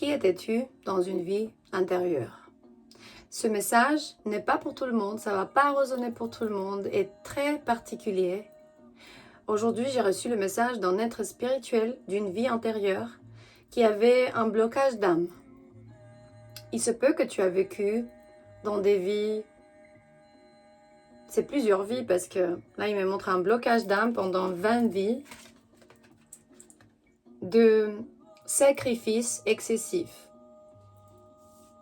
Qui étais-tu dans une vie antérieure? Ce message n'est pas pour tout le monde, ça ne va pas résonner pour tout le monde, est très particulier. Aujourd'hui, j'ai reçu le message d'un être spirituel d'une vie antérieure qui avait un blocage d'âme. Il se peut que tu as vécu dans des vies, c'est plusieurs vies parce que là, il me montre un blocage d'âme pendant 20 vies de sacrifices excessifs.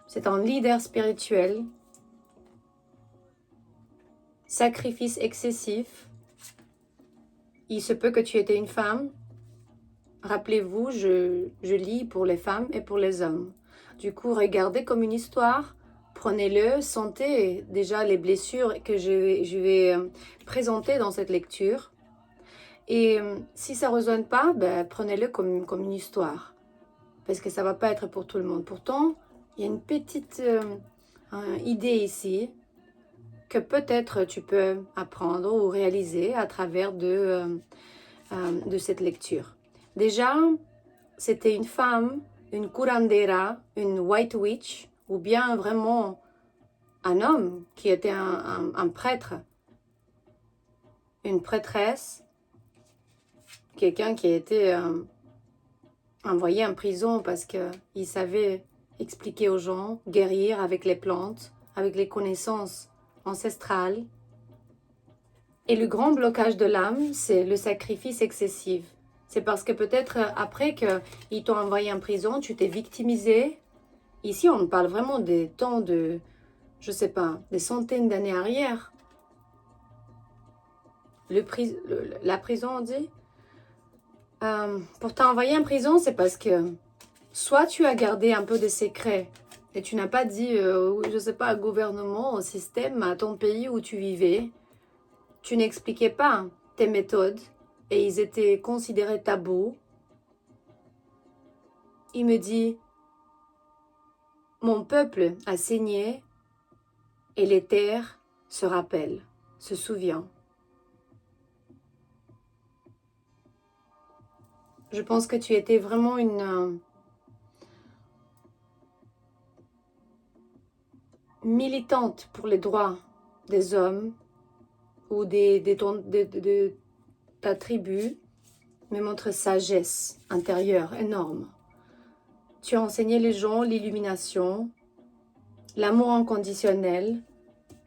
C'est un leader spirituel, sacrifice excessif. Il se peut que tu étais une femme. Rappelez-vous, je lis pour les femmes et pour les hommes. Du coup, regardez comme une histoire, prenez-le, sentez déjà les blessures que je vais présenter dans cette lecture. Et si ça ne résonne pas, prenez-le comme une histoire. Parce que ça ne va pas être pour tout le monde. Pourtant, il y a une petite idée ici que peut-être tu peux apprendre ou réaliser à travers de cette lecture. Déjà, c'était une femme, une curandera, une white witch, ou bien vraiment un homme qui était un prêtre, une prêtresse, quelqu'un qui a été envoyé en prison parce qu'il savait expliquer aux gens, guérir avec les plantes, avec les connaissances ancestrales. Et le grand blocage de l'âme, c'est le sacrifice excessif. C'est parce que peut-être après qu'ils t'ont envoyé en prison, tu t'es victimisé. Ici, on parle vraiment des temps de, je sais pas, des centaines d'années arrière. La prison, on dit. Pour t'envoyer en prison, c'est parce que soit tu as gardé un peu de secrets et tu n'as pas dit, je sais pas, au gouvernement, au système, à ton pays où tu vivais. Tu n'expliquais pas tes méthodes et ils étaient considérés tabous. Il me dit, mon peuple a saigné et les terres se rappellent, se souviennent. Je pense que tu étais vraiment une militante pour les droits des hommes ou de ta tribu, mais montre sagesse intérieure énorme. Tu as enseigné les gens l'illumination, l'amour inconditionnel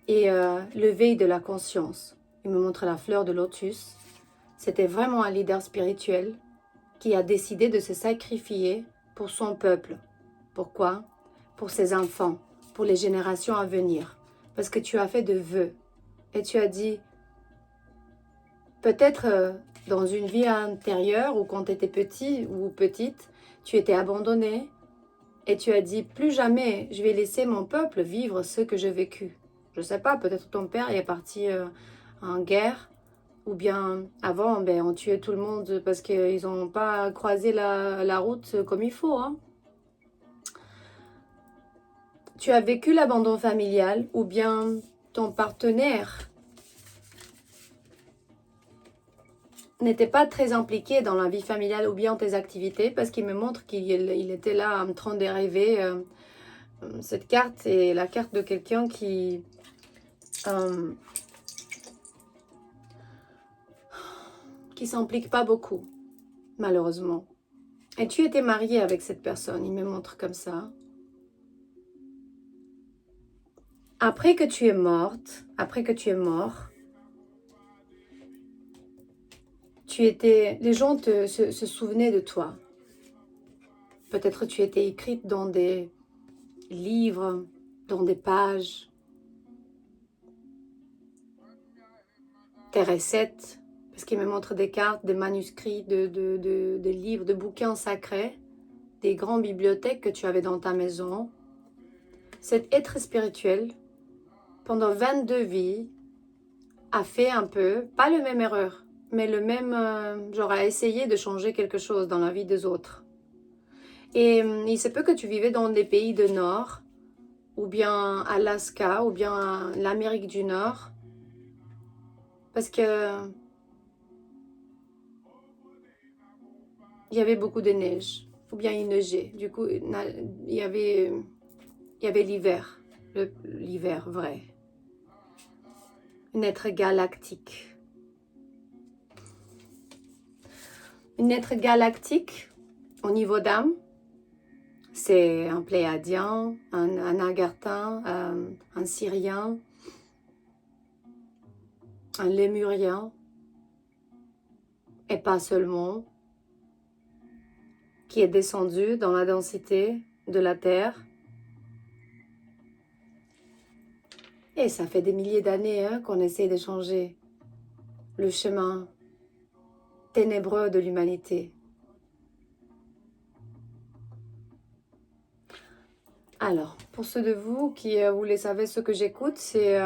et l'éveil de la conscience. Il me montre la fleur de lotus. C'était vraiment un leader spirituel qui a décidé de se sacrifier pour son peuple. Pourquoi? Pour ses enfants, pour les générations à venir. Parce que tu as fait de vœux. Et tu as dit, peut-être dans une vie antérieure ou quand tu étais petit ou petite, tu étais abandonné. Et tu as dit, plus jamais je vais laisser mon peuple vivre ce que j'ai vécu. Je ne sais pas, peut-être ton père est parti en guerre. Ou bien avant, on tuait tout le monde parce qu'ils n'ont pas croisé la route comme il faut. Hein. Tu as vécu l'abandon familial ou bien ton partenaire n'était pas très impliqué dans la vie familiale ou bien tes activités parce qu'il me montre qu'il était là en train de rêver. Cette carte est la carte de quelqu'un qui s'implique pas beaucoup, malheureusement. Et tu étais mariée avec cette personne, il me montre comme ça. Après que tu es morte, après que tu es mort, les gens se souvenaient de toi. Peut-être tu étais écrite dans des livres, dans des pages, tes recettes, parce qu'il me montre des cartes, des manuscrits, de livres, de bouquins sacrés, des grandes bibliothèques que tu avais dans ta maison. Cet être spirituel, pendant 22 vies, a fait un peu, pas la même erreur, mais le même, genre a essayé de changer quelque chose dans la vie des autres. Et il se peut que tu vivais dans des pays du Nord, ou bien Alaska, ou bien l'Amérique du Nord, parce que il y avait beaucoup de neige, ou bien il neigeait. Du coup, il y avait l'hiver, l'hiver vrai. Un être galactique. Un être galactique, au niveau d'âme, c'est un Pléiadien, un Agarthin, un Syrien, un Lémurien, et pas seulement, qui est descendu dans la densité de la Terre. Et ça fait des milliers d'années qu'on essaie de changer le chemin ténébreux de l'humanité. Alors, pour ceux de vous qui voulez savoir ce que j'écoute, c'est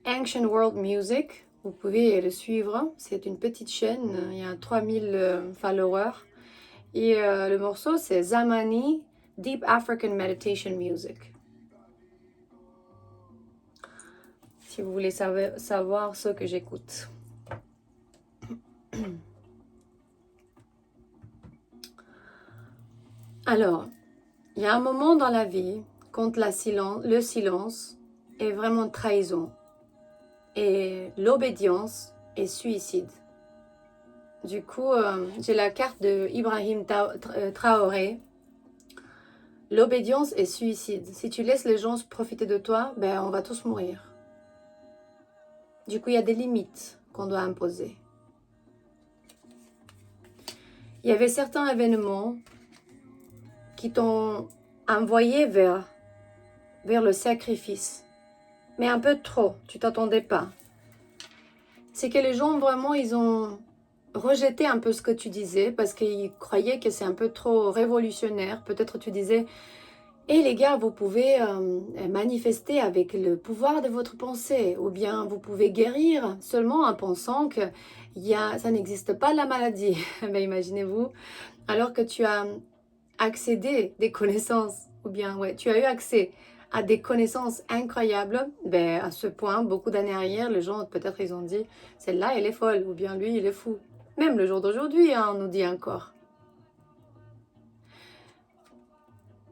Ancient World Music. Vous pouvez le suivre. C'est une petite chaîne. Il y a 3000 followers. Et le morceau, c'est Zamani Deep African Meditation Music. Si vous voulez savoir ce que j'écoute. Alors, il y a un moment dans la vie quand le silence est vraiment trahison et l'obédience est suicide. Du coup, j'ai la carte de Ibrahim Traoré. L'obédience est suicide. Si tu laisses les gens profiter de toi, ben on va tous mourir. Du coup, il y a des limites qu'on doit imposer. Il y avait certains événements qui t'ont envoyé vers le sacrifice. Mais un peu trop, tu t'attendais pas. C'est que les gens vraiment, ils ont rejeté un peu ce que tu disais parce qu'ils croyaient que c'est un peu trop révolutionnaire. Peut-être tu disais, et les gars, vous pouvez manifester avec le pouvoir de votre pensée, ou bien vous pouvez guérir seulement en pensant que ça n'existe pas la maladie. Mais imaginez-vous, alors que tu as accédé des connaissances, ou bien tu as eu accès à des connaissances incroyables, ben, à ce point, beaucoup d'années arrière, les gens peut-être ils ont dit, celle-là elle est folle, ou bien lui il est fou. Même le jour d'aujourd'hui, on nous dit encore.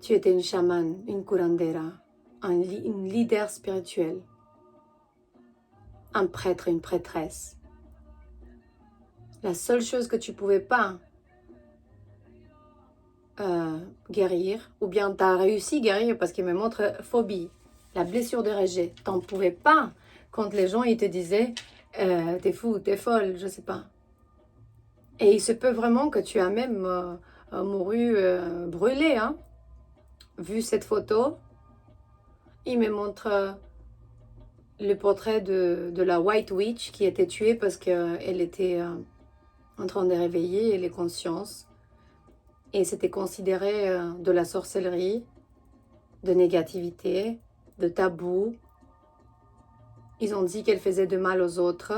Tu étais une chamane, une curandera, un leader spirituel, un prêtre, une prêtresse. La seule chose que tu pouvais pas guérir, ou bien tu as réussi à guérir parce qu'il me montre phobie, la blessure de rejet. Tu n'en pouvais pas quand les gens ils te disaient t'es fou, t'es folle, je sais pas. Et il se peut vraiment que tu as même mouru brûlé, hein. Vu cette photo, il me montre le portrait de la White Witch qui était tuée parce qu'elle était en train de réveiller les consciences. Et c'était considéré de la sorcellerie, de négativité, de tabou. Ils ont dit qu'elle faisait de mal aux autres.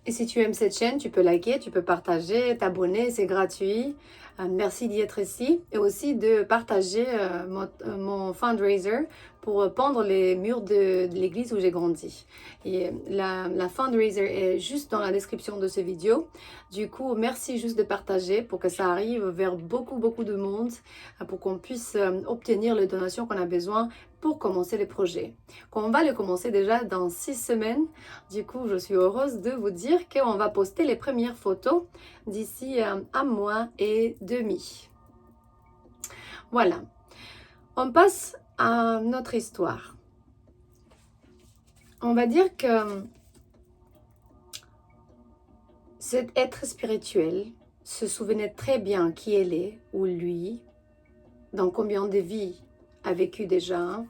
Et si tu aimes cette chaîne, tu peux liker, tu peux partager, t'abonner, c'est gratuit. Merci d'y être ici et aussi de partager mon fundraiser pour pendre les murs de l'église où j'ai grandi. Et la fundraiser est juste dans la description de cette vidéo. Du coup, merci juste de partager pour que ça arrive vers beaucoup de monde, pour qu'on puisse obtenir les donations qu'on a besoin pour commencer les projets. On va le commencer déjà dans 6 semaines. Du coup, je suis heureuse de vous dire qu'on va poster les premières photos d'ici un mois et demi. Voilà. On passe à notre histoire. On va dire que cet être spirituel se souvenait très bien qui elle est, ou lui, dans combien de vies a vécu déjà,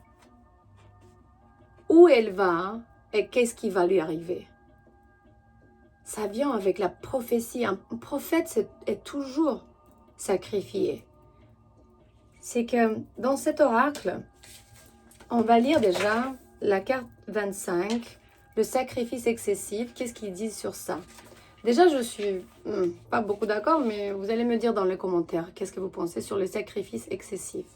où elle va et qu'est-ce qui va lui arriver. Ça vient avec la prophétie. Un prophète est toujours sacrifié. C'est que dans cet oracle, on va lire déjà la carte 25, le sacrifice excessif. Qu'est-ce qu'il dit sur ça? Déjà, je suis pas beaucoup d'accord, mais vous allez me dire dans les commentaires qu'est-ce que vous pensez sur le sacrifice excessif.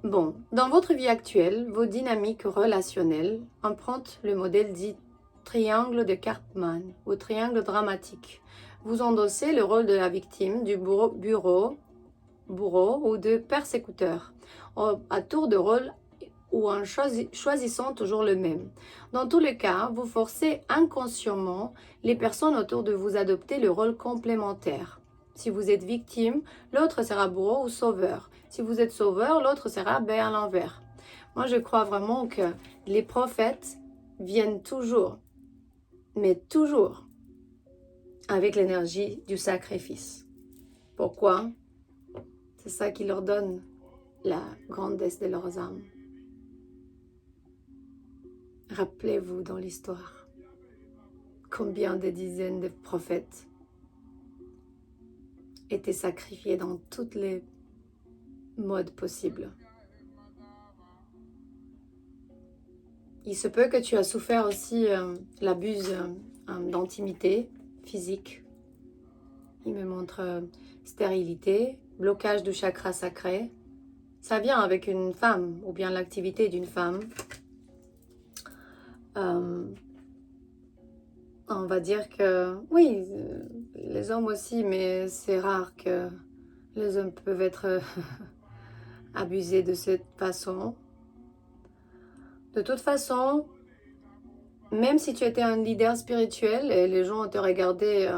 Bon, dans votre vie actuelle, vos dynamiques relationnelles empruntent le modèle dit triangle de Karpman ou triangle dramatique. Vous endossez le rôle de la victime, du bourreau ou de persécuteur, à tour de rôle ou en choisissant toujours le même. Dans tous les cas, vous forcez inconsciemment les personnes autour de vous à adopter le rôle complémentaire. Si vous êtes victime, l'autre sera bourreau ou sauveur. Si vous êtes sauveur, l'autre sera à l'envers. Moi, je crois vraiment que les prophètes viennent toujours, mais toujours, avec l'énergie du sacrifice. Pourquoi? C'est ça qui leur donne la grandesse de leurs âmes. Rappelez-vous dans l'histoire combien de dizaines de prophètes étaient sacrifiés dans toutes les modes possibles. Il se peut que tu as souffert aussi l'abus d'intimité physique. Il me montre stérilité, blocage du chakra sacré. Ça vient avec une femme ou bien l'activité d'une femme. On va dire que oui, les hommes aussi, mais c'est rare que les hommes peuvent être abusés de cette façon. De toute façon, même si tu étais un leader spirituel et les gens te regardaient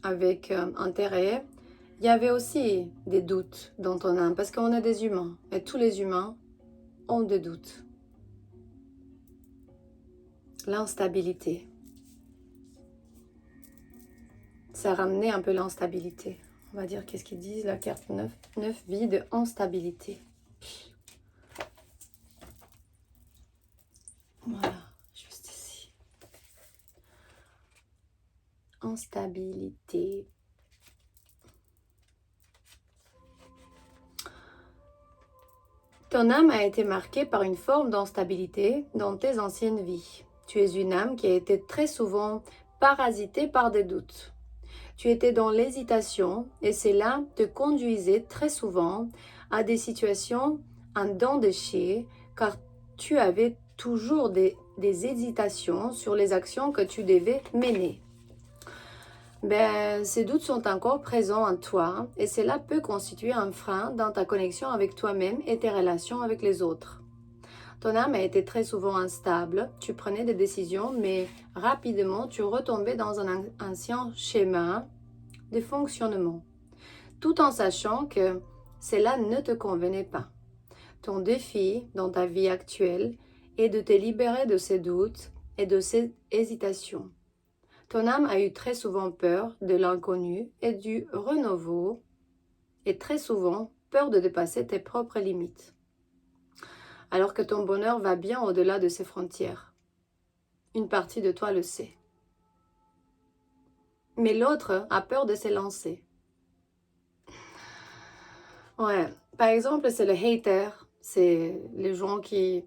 avec intérêt, il y avait aussi des doutes dans ton âme, parce qu'on est des humains, et tous les humains ont des doutes. L'instabilité. Ça ramenait un peu l'instabilité. On va dire, qu'est-ce qu'ils disent, la carte 9 vie de instabilité. Voilà, juste ici. Instabilité. Ton âme a été marquée par une forme d'instabilité dans tes anciennes vies. Tu es une âme qui a été très souvent parasitée par des doutes. Tu étais dans l'hésitation et cela te conduisait très souvent à des situations en dents de scie car tu avais toujours des hésitations sur les actions que tu devais mener. Ces doutes sont encore présents en toi et cela peut constituer un frein dans ta connexion avec toi-même et tes relations avec les autres. Ton âme a été très souvent instable, tu prenais des décisions mais rapidement tu retombais dans un ancien schéma de fonctionnement, tout en sachant que cela ne te convenait pas. Ton défi dans ta vie actuelle est de te libérer de ces doutes et de ces hésitations. Ton âme a eu très souvent peur de l'inconnu et du renouveau et très souvent peur de dépasser tes propres limites. Alors que ton bonheur va bien au-delà de ces frontières. Une partie de toi le sait. Mais l'autre a peur de s'élancer. Ouais, par exemple, c'est le hater. C'est les gens qui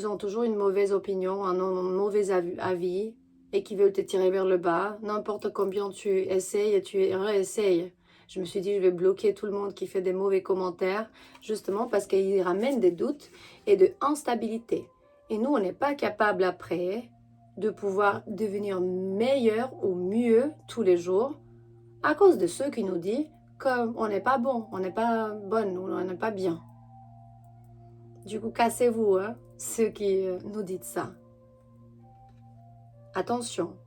ont toujours une mauvaise opinion, un mauvais avis et qui veulent te tirer vers le bas. N'importe combien tu essayes, tu réessayes. Je me suis dit, je vais bloquer tout le monde qui fait des mauvais commentaires, justement parce qu'ils ramènent des doutes et de instabilité. Et nous, on n'est pas capable après de pouvoir devenir meilleur ou mieux tous les jours à cause de ceux qui nous disent qu'on n'est pas bon, on n'est pas bonne ou on n'est pas bien. Du coup, cassez-vous, hein, ceux qui nous disent ça. Attention,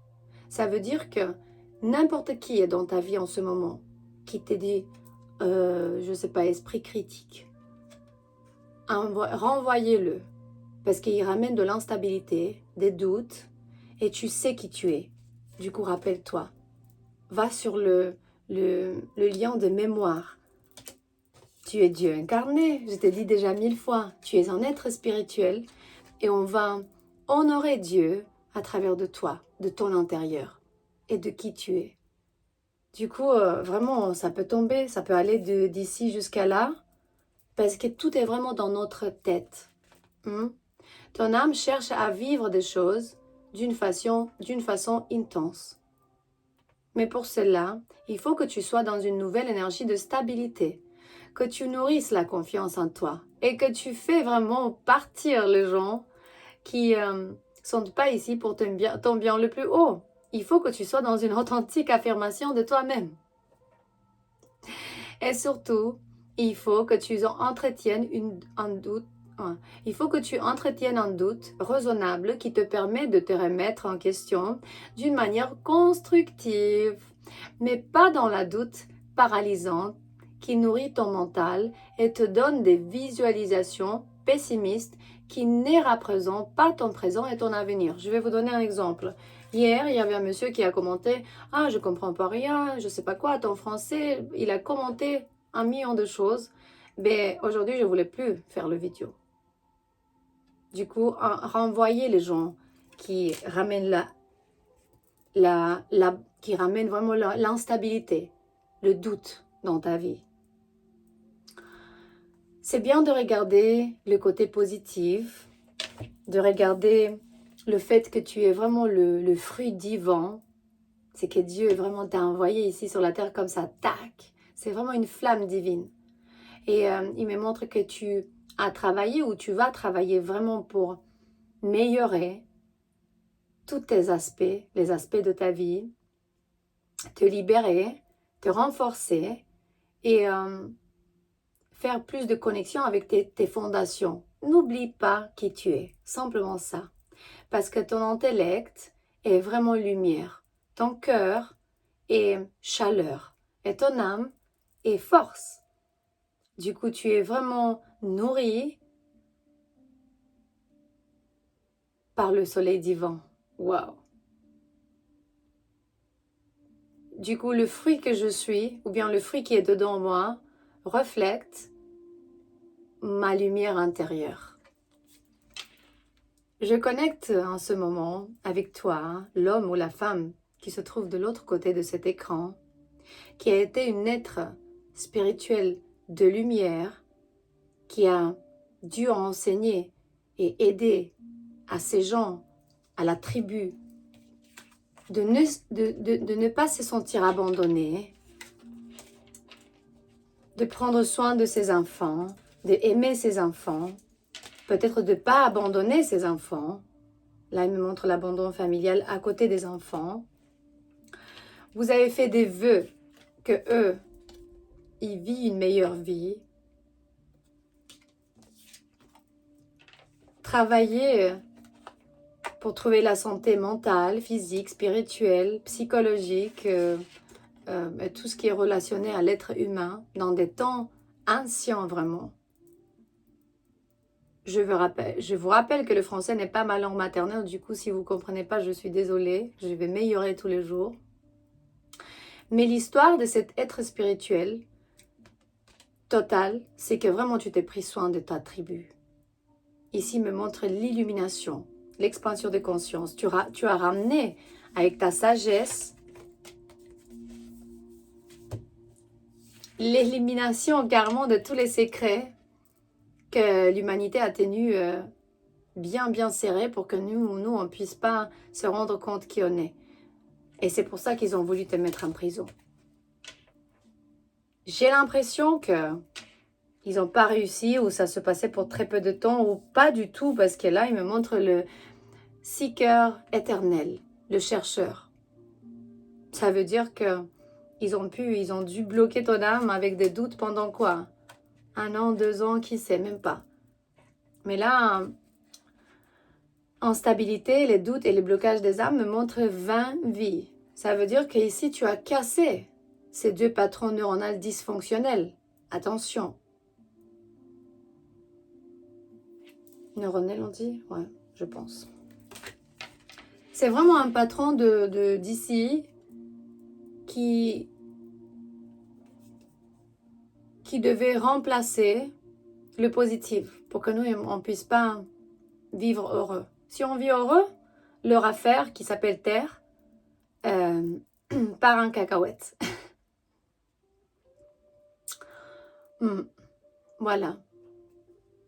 ça veut dire que n'importe qui est dans ta vie en ce moment qui te dit, je sais pas, esprit critique, renvoyez-le parce qu'il ramène de l'instabilité, des doutes et tu sais qui tu es. Du coup, rappelle-toi, va sur le lien de mémoire. Tu es Dieu incarné, je t'ai dit déjà 1000 fois, tu es un être spirituel et on va honorer Dieu à travers de toi, de ton intérieur et de qui tu es. Du coup, vraiment, ça peut tomber, ça peut aller d'ici jusqu'à là parce que tout est vraiment dans notre tête. Ton âme cherche à vivre des choses d'une façon intense. Mais pour cela, il faut que tu sois dans une nouvelle énergie de stabilité, que tu nourrisses la confiance en toi et que tu fais vraiment partir les gens qui sont pas ici pour ton bien le plus haut. Il faut que tu sois dans une authentique affirmation de toi-même. Et surtout, il faut que tu entretiennes un doute. Il faut que tu entretiennes un doute raisonnable qui te permet de te remettre en question d'une manière constructive, mais pas dans la doute paralysante qui nourrit ton mental et te donne des visualisations pessimistes qui ne représentent pas ton présent et ton avenir. Je vais vous donner un exemple. Hier, il y avait un monsieur qui a commenté « Ah, je comprends pas rien, je sais pas quoi, ton français. » Il a commenté 1 million de choses. Mais aujourd'hui, je voulais plus faire le vidéo. Du coup, renvoyer les gens qui ramènent qui ramènent vraiment l'instabilité, le doute dans ta vie. C'est bien de regarder le côté positif, de regarder le fait que tu es vraiment le fruit divin. C'est que Dieu vraiment t'a envoyé ici sur la terre comme ça, tac. C'est vraiment une flamme divine. Et il me montre que tu as travaillé ou tu vas travailler vraiment pour améliorer tous tes aspects, les aspects de ta vie, te libérer, te renforcer et faire plus de connexion avec tes fondations. N'oublie pas qui tu es, simplement ça. Parce que ton intellect est vraiment lumière, ton cœur est chaleur et ton âme est force. Du coup, tu es vraiment nourri par le soleil divin. Waouh! Du coup, le fruit que je suis, ou bien le fruit qui est dedans moi, reflète ma lumière intérieure. Je connecte en ce moment avec toi, l'homme ou la femme qui se trouve de l'autre côté de cet écran, qui a été une être spirituel de lumière, qui a dû enseigner et aider à ces gens, à la tribu, de ne pas se sentir abandonné, de prendre soin de ses enfants, d'aimer ses enfants, peut-être de ne pas abandonner ses enfants. Là, il me montre l'abandon familial à côté des enfants. Vous avez fait des vœux que eux, ils vivent une meilleure vie. Travaillez pour trouver la santé mentale, physique, spirituelle, psychologique, tout ce qui est relationné à l'être humain dans des temps anciens vraiment. Je vous rappelle que le français n'est pas ma langue maternelle, du coup si vous ne comprenez pas, je suis désolée, je vais m'améliorer tous les jours. Mais l'histoire de cet être spirituel total, c'est que vraiment tu t'es pris soin de ta tribu. Ici me montre l'illumination, l'expansion de conscience. Tu as ramené avec ta sagesse l'élimination carrément de tous les secrets que l'humanité a tenu bien serrés pour que nous, on ne puisse pas se rendre compte qui on est. Et c'est pour ça qu'ils ont voulu te mettre en prison. J'ai l'impression que ils n'ont pas réussi ou ça se passait pour très peu de temps ou pas du tout parce que là, il me montre le seeker éternel, le chercheur. Ça veut dire que ils ont dû bloquer ton âme avec des doutes pendant quoi? 1 an, 2 ans, qui sait, même pas. Mais là, en stabilité, les doutes et les blocages des âmes me montrent 20 vies. Ça veut dire qu'ici, tu as cassé ces 2 patrons neuronaux dysfonctionnels. Attention. Neuronal, on dit? Ouais, je pense. C'est vraiment un patron d'ici qui devait remplacer le positif pour que nous, on ne puisse pas vivre heureux. Si on vit heureux, leur affaire qui s'appelle Terre part en cacahuète. Voilà.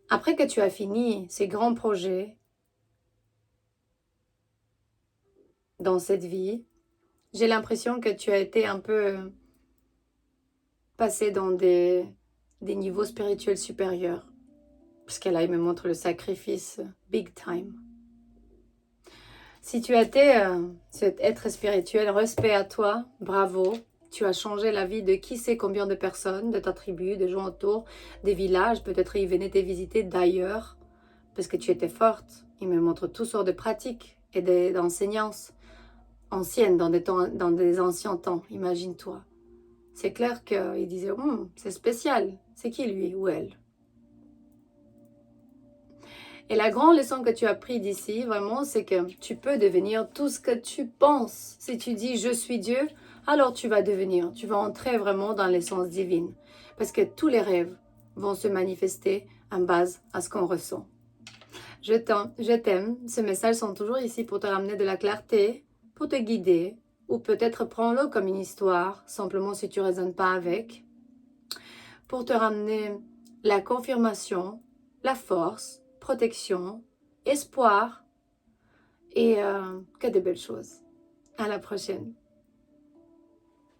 Après que tu as fini ces grands projets dans cette vie, j'ai l'impression que tu as été un peu passé dans des niveaux spirituels supérieurs. Parce que là, il me montre le sacrifice big time. Si tu as été cet être spirituel, respect à toi, bravo. Tu as changé la vie de qui sait combien de personnes, de ta tribu, de gens autour, des villages. Peut-être ils venaient te visiter d'ailleurs parce que tu étais forte. Ils me montrent toutes sortes de pratiques et d'enseignances anciennes dans des anciens temps, imagine-toi. C'est clair qu'ils disaient, c'est spécial, c'est qui lui ou elle? Et la grande leçon que tu as prise d'ici, vraiment, c'est que tu peux devenir tout ce que tu penses. Si tu dis « je suis Dieu », alors tu vas devenir. Tu vas entrer vraiment dans l'essence divine. Parce que tous les rêves vont se manifester en base à ce qu'on ressent. Je t'aime. Ces messages sont toujours ici pour te ramener de la clarté, pour te guider, ou peut-être prends-le comme une histoire, simplement si tu ne raisonnes pas avec, pour te ramener la confirmation, la force, protection, espoir et que de belles choses. À la prochaine.